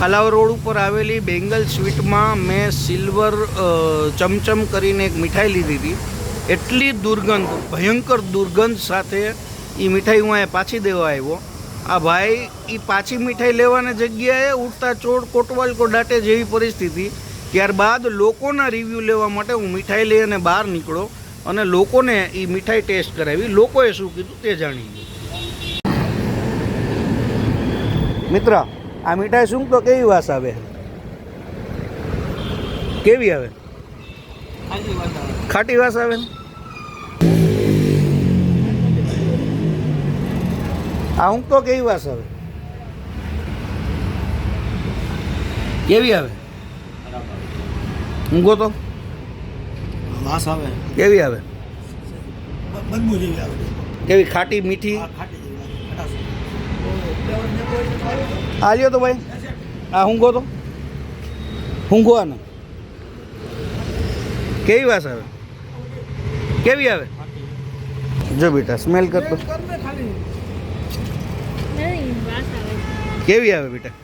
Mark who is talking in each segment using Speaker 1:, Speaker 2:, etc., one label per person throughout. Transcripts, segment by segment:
Speaker 1: ખાલાવ road ઉપર આવેલી બેંગલ સ્વીટમાં મેં સિલ્વર ચમચમ કરીને એક મીઠાઈ લીધી હતી. એટલી દુર્ગંધ, ભયંકર દુર્ગંધ સાથે એ મીઠાઈ હું અહીંયા પાછી દેવા આવ્યો. આ ભાઈ એ પાછી મીઠાઈ લેવાના જગ્યાએ ઉડતા ચોર કોટવાલ કો દાટે જેવી પરિસ્થિતિ. ત્યારબાદ લોકોના રિવ્યૂ લેવા માટે હું મીઠાઈ લઈ અને બહાર નીકળો અને લોકોને એ મીઠાઈ ટેસ્ટ કરાવી. લોકોએ શું કીધું તે જાણી ગયું. મિત્ર, આ મીઠાઈ શું તો કેવી વાસ આવે? કેવી આવે? ખાટી વાસ આવે ને? આ હું તો કેવી વાસ આવે? કેવી આવે? ઊંઘો તો
Speaker 2: વાસ આવે.
Speaker 1: કેવી આવે?
Speaker 2: બદબુ જેવી આવે.
Speaker 1: કેવી? ખાટી મીઠી? આ લ્યો તો ભાઈ, આ ઊંઘો તો ઊંઘો. આને કેવી વાસ આવે? કેવી આવે? જો બેટા સ્મેલ કરતો કેવી આવે બેટા?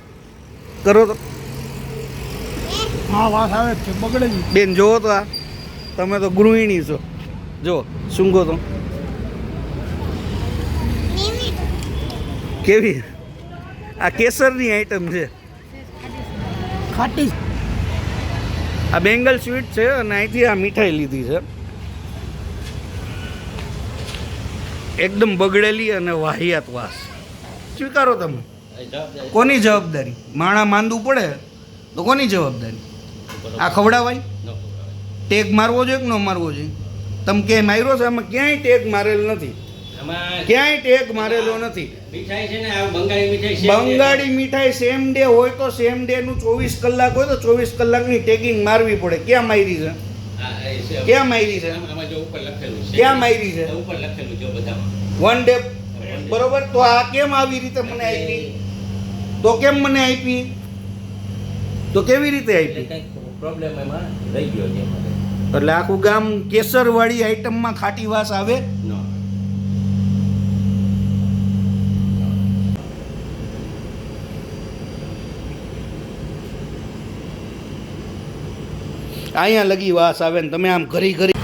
Speaker 1: કરો તો.
Speaker 2: હા, વાસ આવે છે. બગડે છે.
Speaker 1: બેન જોવો તો, આ તમે તો ગૃહિણી છો. જો સૂંઘો તો કેવી? આ કેસરની આઈટમ છે.
Speaker 2: ખાટી.
Speaker 1: આ બેંગલ સ્વીટ છે અને અહીંથી આ મીઠાઈ લીધી છે. એકદમ બગડેલી અને વાહિયાત વાસ. સ્વીકારો તમે. કોની જવાબદારી? માણા માંદવું પડે તો કોની જવાબદારી? આ ખવડાવાય? ટેગ મારવો જોઈએ કે ન મારવો જોઈએ? તમે ક્યાંય માર્યો છે? આમાં ક્યાંય ટેગ મારેલ નથી. ક્યાંય ટેગ મારેલો નથી. બંગાળી મીઠાઈ સેમ ડે હોય તો સેમ ડે નું 24 કલાક હોય તો 24 કલાકની ટેગિંગ મારવી પડે. ક્યાં મારી છે? ક્યાં મારી છે? ક્યાં મારી છે? One day. બરોબર. તો આ કેમ આવી રીતે મને આપી? તો કેમ મને આપી? તો કેવી રીતે આપી?
Speaker 3: પ્રોબ્લેમ એમાં રહી ગયો છે.
Speaker 1: એટલે આખું ગામ કેસરવાળી આઈટમમાં ખાટી વાસ આવે? અહીંયા લગી વાસ આવે ને તમે આમ ઘરી ઘરી